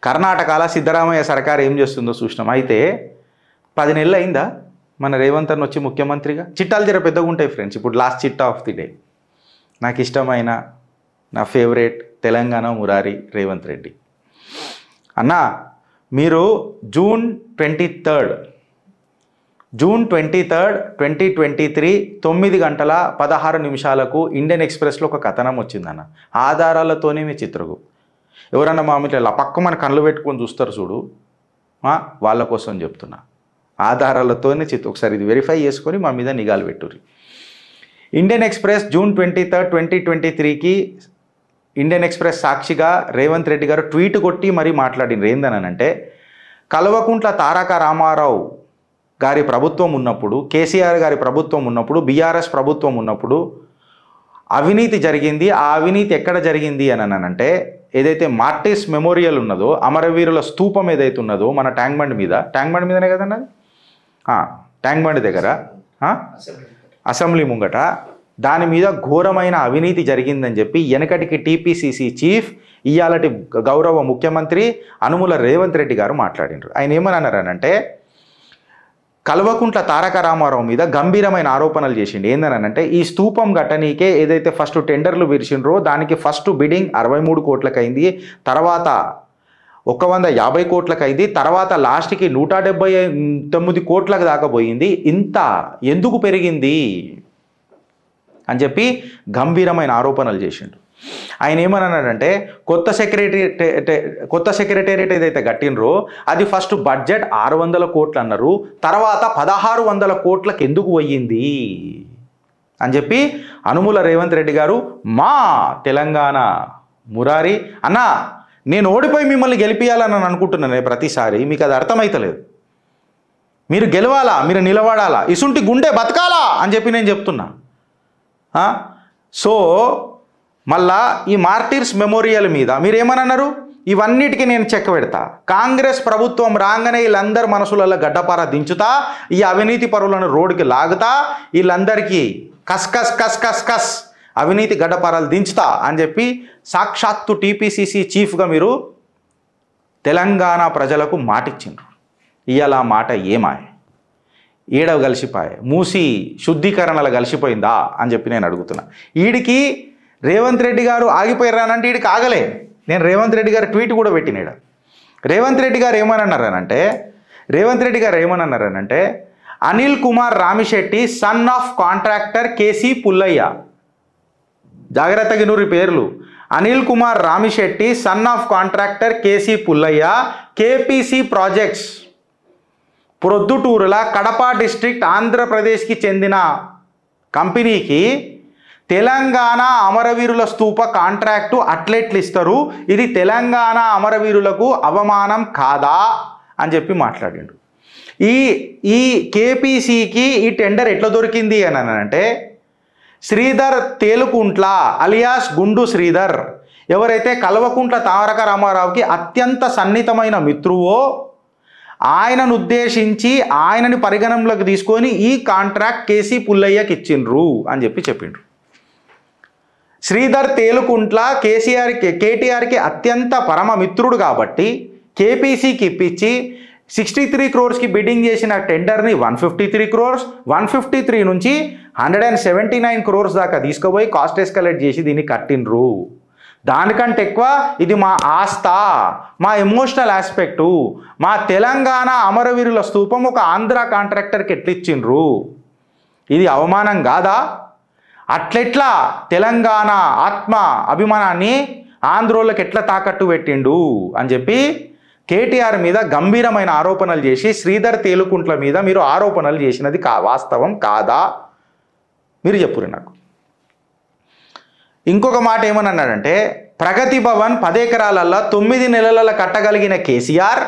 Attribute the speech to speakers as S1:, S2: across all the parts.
S1: కర్ణాటకలో సిద్ధరామయ్య సర్కార్ ఏం చేస్తుందో చూసినాం. అయితే 10 నెలలు అయిందా మన రేవంత్ అన్న వచ్చి ముఖ్యమంత్రిగా? చిట్టాలు జర పెద్దగా ఉంటాయి ఫ్రెండ్స్. ఇప్పుడు లాస్ట్ చిట్టా ఆఫ్ ది డే, నాకు ఇష్టమైన నా ఫేవరెట్ తెలంగాణ మురారి రేవంత్ రెడ్డి అన్న. మీరు జూన్ 23, 2023 9:16 ఇండియన్ ఎక్స్ప్రెస్లో ఒక కథనం వచ్చిందన్న. ఆధారాలతోనే మీ చిత్రగు ఎవరన్నా మా మీద పక్క మన కళ్ళు పెట్టుకొని చూస్తారు చూడు, వాళ్ళ కోసం చెప్తున్నా. ఆధారాలతోనే ఒకసారి ఇది వెరిఫై చేసుకొని మా మీద నిఘాలు పెట్టుర్రి. ఇండియన్ ఎక్స్ప్రెస్ జూన్ 23, 2023కి ఇండియన్ ఎక్స్ప్రెస్ సాక్షిగా రేవంత్ రెడ్డి గారు ట్వీట్ కొట్టి మరీ మాట్లాడినారు. ఏందనంటే, కల్వకుంట్ల తారక రామారావు గారి ప్రభుత్వం ఉన్నప్పుడు, కేసీఆర్ గారి ప్రభుత్వం ఉన్నప్పుడు, బీఆర్ఎస్ ప్రభుత్వం ఉన్నప్పుడు అవినీతి జరిగింది. ఆ అవినీతి ఎక్కడ జరిగింది అని అంటే, ఏదైతే మార్టిస్ మెమోరియల్ ఉన్నదో, అమరవీరుల స్తూపం ఏదైతే ఉన్నదో మన ట్యాంక్ బండ్ మీదనే కదన్నది, ట్యాంక్ బండ్ దగ్గర అసెంబ్లీ ముంగట, దాని మీద ఘోరమైన అవినీతి జరిగిందని చెప్పి వెనకటికి టీపీసీసీ చీఫ్, ఇయాలటి గౌరవ ముఖ్యమంత్రి అనుముల రేవంత్ రెడ్డి గారు మాట్లాడినారు. ఆయన ఏమని అన్నారనంటే, కల్వకుంట్ల తారక రామారావు మీద గంభీరమైన ఆరోపణలు చేసిండు. ఏందనంటే, ఈ స్తూపం గట్టనీకే ఏదైతే ఫస్ట్ టెండర్లు విరిచిండ్రో దానికి ఫస్ట్ బిడ్డింగ్ 63 కోట్లకు అయింది, తర్వాత 150 కోట్లకు అయింది, తర్వాత లాస్ట్కి 179 కోట్లకు దాకా పోయింది. ఇంత ఎందుకు పెరిగింది అని చెప్పి గంభీరమైన ఆరోపణలు చేసిండు. ఆయన ఏమన్నాడంటే, కొత్త సెక్రటేరియట్ ఏదైతే కట్టినరో అది ఫస్ట్ బడ్జెట్ 600 కోట్లు అన్నారు, తర్వాత 1600 కోట్లకు ఎందుకు పోయింది అని చెప్పి అనుముల రేవంత్ రెడ్డి గారు మా తెలంగాణ మురారి అన్న, నేను ఓడిపోయి మిమ్మల్ని గెలిపియాలని అనుకుంటున్నాను ప్రతిసారి, మీకు అది అర్థమవుతలేదు. మీరు గెలవాలా, మీరు నిలబడాలా, ఇసుంటి గుండె బతకాలా అని చెప్పి నేను చెప్తున్నా. సో మళ్ళా ఈ మార్టిర్స్ మెమోరియల్ మీద మీరేమన్నారు, ఇవన్నిటికీ నేను చెక్ పెడతా, కాంగ్రెస్ ప్రభుత్వం రాగానే వీళ్ళందరి మనసులలో గడ్డపార దించుతా, ఈ అవినీతి పరులను రోడ్డుకి లాగుతా, వీళ్ళందరికీ కస్ కస్ కస్ కస్ కస్ అవినీతి గడ్డపారాలు దించుతా అని చెప్పి సాక్షాత్తు టీపీసీసీ చీఫ్గా మీరు తెలంగాణ ప్రజలకు మాటిచ్చిండ్రు. ఇవాళ మాట ఏమాయ, ఏడవ కలిసిపోయే, మూసి శుద్ధీకరణలో కలిసిపోయిందా అని చెప్పి నేను అడుగుతున్నా. వీడికి రేవంత్ రెడ్డి గారు ఆగిపోయారనంటే వీడికి ఆగలే. నేను రేవంత్ రెడ్డి గారు ట్వీట్ కూడా పెట్టినాడు. రేవంత్ రెడ్డి గారు ఏమన్నారనంటే Anil Kumar Ramisetty son of contractor KC Pullaiah, జాగ్రత్తగా నూరి పేర్లు, Anil Kumar Ramisetty son of contractor KC Pullaiah, KPC Projects ప్రొద్దుటూరుల కడప డిస్ట్రిక్ట్ ఆంధ్రప్రదేశ్కి చెందిన కంపెనీకి తెలంగాణ అమరవీరుల స్తూప కాంట్రాక్టు అట్లెట్లు ఇస్తారు, ఇది తెలంగాణ అమరవీరులకు అవమానం కాదా అని చెప్పి మాట్లాడిండు. ఈ కేపీసీకి ఈ టెండర్ ఎట్లా దొరికింది అని అంటే, శ్రీధర్ తేలుకుంట్ల అలియాస్ గుండు శ్రీధర్, ఎవరైతే కల్వకుంట్ల తారక రామారావుకి అత్యంత సన్నిహితమైన మిత్రువో, ఆయనను ఉద్దేశించి ఆయనని పరిగణంలోకి తీసుకొని ఈ కాంట్రాక్ట్ కేసీ పుల్లయ్యకి ఇచ్చిండ్రు అని చెప్పిండ్రు. శ్రీధర్ తేలుకుంట్ల కేటీఆర్కి అత్యంత పరమ మిత్రుడు కాబట్టి కేపీసీకి ఇప్పించి 63 crores బిడ్డింగ్ చేసిన టెండర్ని 153 crores, 153 నుంచి 179 crores దాకా తీసుకుపోయి కాస్ట్ ఎస్కలేట్ చేసి దీన్ని కట్టిండ్రు. దానికంటే ఎక్కువ ఇది మా ఆస్థా, మా ఎమోషనల్ ఆస్పెక్టు, మా తెలంగాణ అమరవీరుల స్తూపం ఒక ఆంధ్ర కాంట్రాక్టర్కి ఎట్లిచ్చిండ్రు, ఇది అవమానం కాదా? అట్లెట్లా తెలంగాణ ఆత్మ అభిమానాన్ని ఆంధ్రోళ్ళకి ఎట్లా తాకట్టు పెట్టిండు అని చెప్పి కేటీఆర్ మీద గంభీరమైన ఆరోపణలు చేసి, శ్రీధర్ తేలుకుంట్ల మీద మీరు ఆరోపణలు చేసినది వాస్తవం కాదా మీరు చెప్పురు నాకు. ఇంకొక మాట ఏమన్నాడంటే, ప్రగతి భవన్ 10 ఎకరాలల్లో 9 నెలల కట్టగలిగిన కేసీఆర్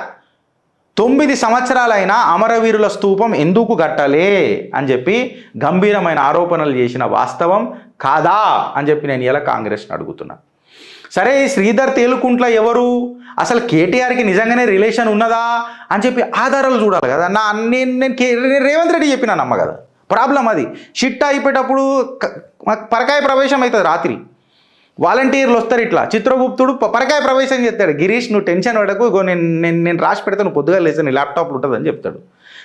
S1: 9 సంవత్సరాలైన అమరవీరుల స్తూపం ఎందుకు కట్టలే అని చెప్పి గంభీరమైన ఆరోపణలు చేసిన వాస్తవం కాదా అని చెప్పి నేను ఇలా కాంగ్రెస్ని అడుగుతున్నా. సరే, ఈ శ్రీధర్ తేలుకుంట్ల ఎవరు, అసలు కేటీఆర్కి నిజంగానే రిలేషన్ ఉన్నదా అని చెప్పి ఆధారాలు చూడాలి కదా. నేను రేవంత్ రెడ్డి చెప్పినా నమ్మ కదా, ప్రాబ్లం అది. షిట్ అయిపోయేటప్పుడు పరకాయ ప్రవేశం అవుతుంది రాత్రి. వాలంటీర్లు వస్తారు ఇట్లా, చిత్రగుప్తుడు పరకాయ ప్రవేశం చేస్తాడు, గిరీష్ నువ్వు టెన్షన్ పడకు, నేను నేను నేను రాసి పెడతాను, నువ్వు పొద్దుగా లేచి నీ ల్యాప్టాప్లో ఉంటుందని చెప్తాడు.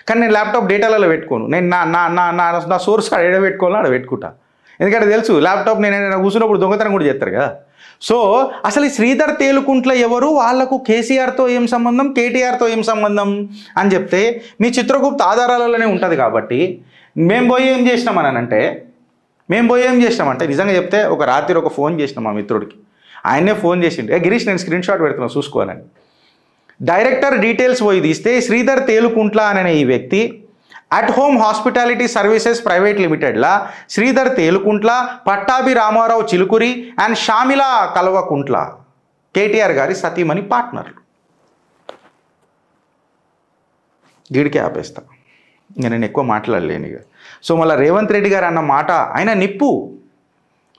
S1: కానీ నేను ల్యాప్టాప్ డేటాలలో పెట్టుకోను, నేను నా నా నా నా నా సోర్స్ ఎడ పెట్టుకోవాలో ఆడ పెట్టుకుంటా. ఎందుకంటే తెలుసు ల్యాప్టాప్ నేను కూర్చున్నప్పుడు దొంగతనం కూడా చేస్తారు కదా. సో అసలు ఈ శ్రీధర్ తేలుకుంట్ల ఎవరు, వాళ్లకు కేసీఆర్తో ఏం సంబంధం, కేటీఆర్తో ఏం సంబంధం అని చెప్తే మీ చిత్రగుప్త ఆధారాలలోనే ఉంటుంది. కాబట్టి మేము పోయి ఏం చేసినామనంటే నిజంగా చెప్తే ఒక రాత్రి ఒక ఫోన్ చేసినాం మా మిత్రుడికి, ఆయనే ఫోన్ చేసిండు, గిరీష్ నేను స్క్రీన్ షాట్ పెడుతున్నా చూసుకోవాలని. డైరెక్టర్ డీటెయిల్స్ పోయి తీస్తే శ్రీధర్ తేలుకుంట్ల అనే ఈ వ్యక్తి at home hospitality services private లిమిటెడ్లా శ్రీధర్ తేలుకుంట్ల, పట్టాభి రామారావు చిలుకురి అండ్ షామిలా కల్వకుంట్ల కేటీఆర్ గారి సతీమణి పార్ట్నర్లు. గీడికే ఆపేస్తా, ఇంకా నేను ఎక్కువ మాట్లాడలేను ఇక. సో మళ్ళీ రేవంత్ రెడ్డి గారు అన్న మాట, ఆయన నిప్పు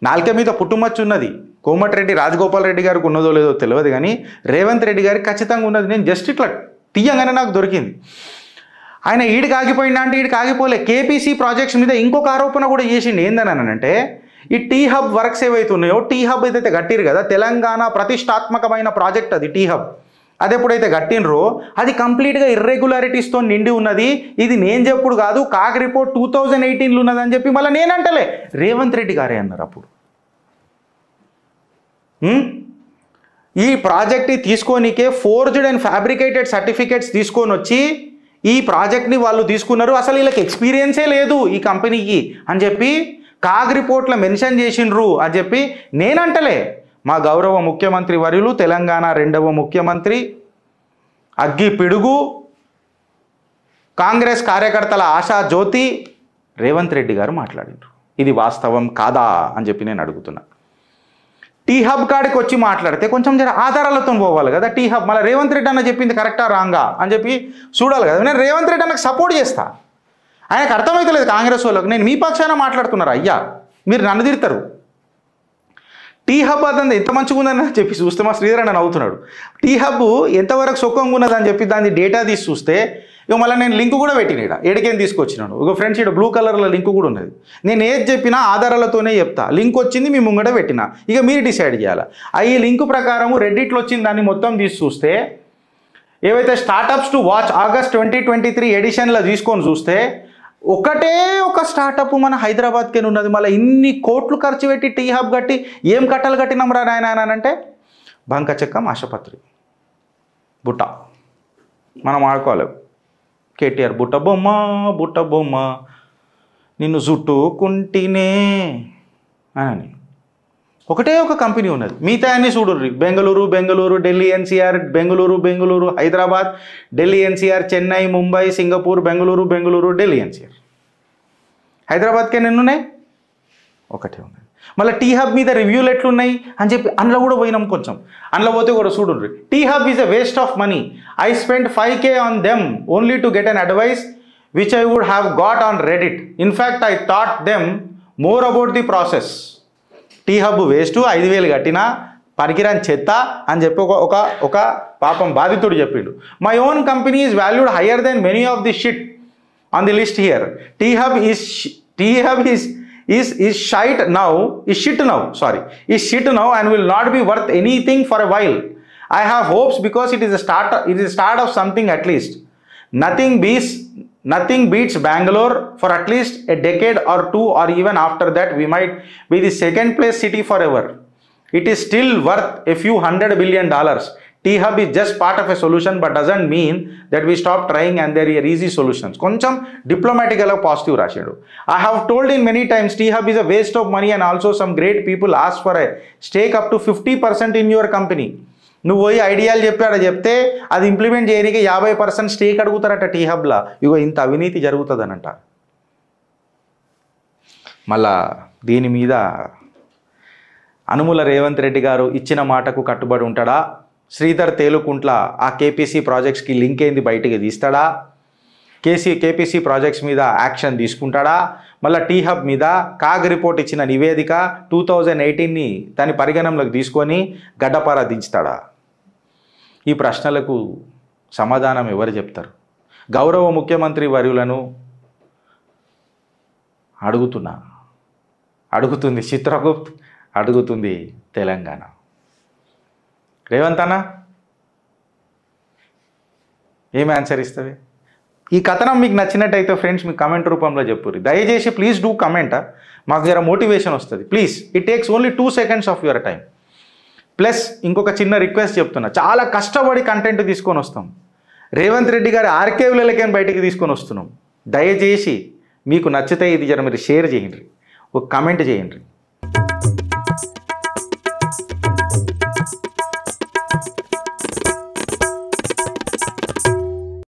S1: నాలుక మీద పుట్టుమచ్చు ఉన్నది. కోమటిరెడ్డి రాజగోపాల్ రెడ్డి గారికి ఉన్నదో లేదో తెలియదు, కానీ రేవంత్ రెడ్డి గారికి ఖచ్చితంగా ఉన్నది. నేను జస్ట్ ఇట్లా తీయంగానే నాకు దొరికింది. ఆయన ఈడికి ఆగిపోయిందా అంటే ఈడికి ఆగిపోలే, కేపీసీ ప్రాజెక్ట్స్ మీద ఇంకొక ఆరోపణ కూడా చేసిండు. ఏందనంటే ఈ టీ హబ్ వర్క్స్ ఏవైతున్నాయో, టీ హబ్ ఏదైతే కట్టిరు కదా, తెలంగాణ ప్రతిష్టాత్మకమైన ప్రాజెక్ట్ అది టీ హబ్, అది ఎప్పుడైతే కట్టినరో అది కంప్లీట్గా ఇర్రెగ్యులారిటీస్తో నిండి ఉన్నది. ఇది నేను చెప్పుడు కాదు, కాగ్ రిపోర్ట్ 2018లో ఉన్నదని చెప్పి మళ్ళీ నేనంటలే, రేవంత్ రెడ్డి గారే అన్నారు అప్పుడు. ఈ ప్రాజెక్ట్ని తీసుకోనికే ఫోర్జ్డ్ అండ్ ఫ్యాబ్రికేటెడ్ సర్టిఫికేట్స్ తీసుకొని వచ్చి ఈ ప్రాజెక్ట్ని వాళ్ళు తీసుకున్నారు, అసలు వీళ్ళకి ఎక్స్పీరియన్సే లేదు ఈ కంపెనీకి అని చెప్పి కాగ్ రిపోర్ట్లో మెన్షన్ చేసిండ్రు అని చెప్పి నేనంటలే. మా గౌరవ ముఖ్యమంత్రి వర్యులు, తెలంగాణ 2వ ముఖ్యమంత్రి, అగ్గి పిడుగు, కాంగ్రెస్ కార్యకర్తల ఆశా జ్యోతి రేవంత్ రెడ్డి గారు మాట్లాడిండ్రు. ఇది వాస్తవం కాదా అని చెప్పి నేను అడుగుతున్నా. టీ హబ్ కాడికి వచ్చి మాట్లాడితే కొంచెం జర ఆధారాలతో పోవాలి కదా. టీ హబ్ మళ్ళీ రేవంత్ రెడ్డి అన్న చెప్పింది కరెక్టా రాంగా అని చెప్పి చూడాలి కదా. నేను రేవంత్ రెడ్డి అన్నకు సపోర్ట్ చేస్తా, ఆయనకు అర్థమవుతలేదు కాంగ్రెస్ వాళ్ళకు, నేను మీ పక్షాన మాట్లాడుతున్నారు అయ్యా, మీరు నన్ను తిడతారు. టీ హబ్ అదంతా ఎంత మంచిగా ఉందని చెప్పి చూస్తే మా శ్రీధర్ అన్న నవ్వుతున్నాడు. టీ హబ్ ఎంతవరకు సుఖంగా ఉన్నదని చెప్పి దాన్ని డేటా తీసి చూస్తే ఇక మళ్ళీ నేను లింక్ కూడా పెట్టిన, ఇక్కడ ఎడికేం తీసుకొచ్చినాను. ఒక ఫ్రెండ్స్ ఇక్కడ బ్లూ కలర్లో లింక్ కూడా ఉన్నది. నేను ఏది చెప్పినా ఆధారాలతోనే చెప్తా, లింక్ వచ్చింది మీ ముంగట పెట్టిన, ఇక మీరు డిసైడ్ చేయాలి. ఈ లింక్ ప్రకారము రెడ్డిట్లో వచ్చిన దాన్ని మొత్తం తీసి చూస్తే ఏవైతే స్టార్టప్స్ టు వాచ్ ఆగస్ట్ 2023 ఎడిషన్లో తీసుకొని చూస్తే ఒకటే ఒక స్టార్టప్ మన హైదరాబాద్కే ఉన్నది. మళ్ళీ ఇన్ని కోట్లు ఖర్చు పెట్టి టీ హబ్ కట్టి ఏం కట్టలు కట్టినాం రా నాయన అంటే బంక చెక్కం ఆశపత్రి బుట్ట మనం ఆడుకోవాలి. కేటీఆర్ బుట్ట బొమ్మ నిన్ను జుట్టుకుంటేనే అని ఒకటే ఒక కంపెనీ ఉన్నది. మిగతా అన్నీ చూడుర్రి, Bengaluru, Delhi NCR, Bengaluru Hyderabad, Delhi NCR, Chennai, Mumbai, Singapore, Bengaluru, Delhi NCR. హైదరాబాద్కే ఎన్నున్నాయి? ఒకటే ఉన్నది. మళ్ళీ టీ హబ్ మీద రివ్యూలు ఎట్లున్నాయి అని చెప్పి అందులో కూడా పోయినాం కొంచెం. అందులో పోతే కూడా చూడుర్రి, T Hub is a waste of money. I spend 5K on them only to get an advice which I would have got on Reddit. In fact I thought them more about the process. T Hub waste, 5,000 కట్టినా పనికిరాని చెత్త అని చెప్పి ఒక పాపం బాధితుడు చెప్పిండు. My own company is valued higher than many of the shit on the list here. T hub is shit now and will not be worth anything for a while. I have hopes because it is a start of something at least. Nothing beats Bangalore for at least a decade or two, or even after that we might be the second place city forever. It is still worth a few $100 billion. Tea hub is just part of a solution but doesn't mean that we stop trying and there are easy solutions. కొంచెం డిప్లొమాటిక్గా positive రాశాడు. I have told in many times tea hub is a waste of money and also some great people ask for a stake up to 50% in your company. నువ్వు పోయి ఐడియాలు చెప్పాడు చెప్తే అది implement చేయడానికి 50% stake అడుగుతారట tea హబ్లా. ఇగో ఇంత అవినీతి జరుగుతుందనంట. మళ్ళా దీని మీద అనుముల రేవంత్ రెడ్డి గారు ఇచ్చిన మాటకు కట్టుబడి ఉంటాడా? శ్రీధర్ తేలుకుంట్ల ఆ కేపీసీ ప్రాజెక్ట్స్కి లింక్ అయింది బయటికి తీస్తాడా? కేపీసీ ప్రాజెక్ట్స్ మీద యాక్షన్ తీసుకుంటాడా? మళ్ళీ టీ హబ్ మీద కాగ్ రిపోర్ట్ ఇచ్చిన నివేదిక 2018ని దాని పరిగణనలోకి తీసుకొని గడ్డపార దించుతాడా? ఈ ప్రశ్నలకు సమాధానం ఎవరు చెప్తారు? గౌరవ ముఖ్యమంత్రి వర్యులను అడుగుతుంది చిత్రగుప్త్, అడుగుతుంది తెలంగాణ. రేవంత్ అన్న ఏమి ఆన్సర్ ఇస్తుంది? ఈ కథనం మీకు నచ్చినట్టయితే ఫ్రెండ్స్ మీకు కమెంట్ రూపంలో చెప్పుర్రి. దయచేసి ప్లీజ్ డూ కమెంట్. మాకు జర మోటివేషన్ వస్తుంది please. It takes only 2 seconds of your time. Plus ఇంకొక చిన్న రిక్వెస్ట్ చెప్తున్నా, చాలా కష్టపడి కంటెంట్ తీసుకొని వస్తాం. రేవంత్ రెడ్డి గారి ఆర్కైవ్లకే బయటికి తీసుకొని వస్తున్నాం. దయచేసి మీకు నచ్చితే ఇది జర మీరు షేర్ చేయండి, ఒక కమెంట్ చేయండి.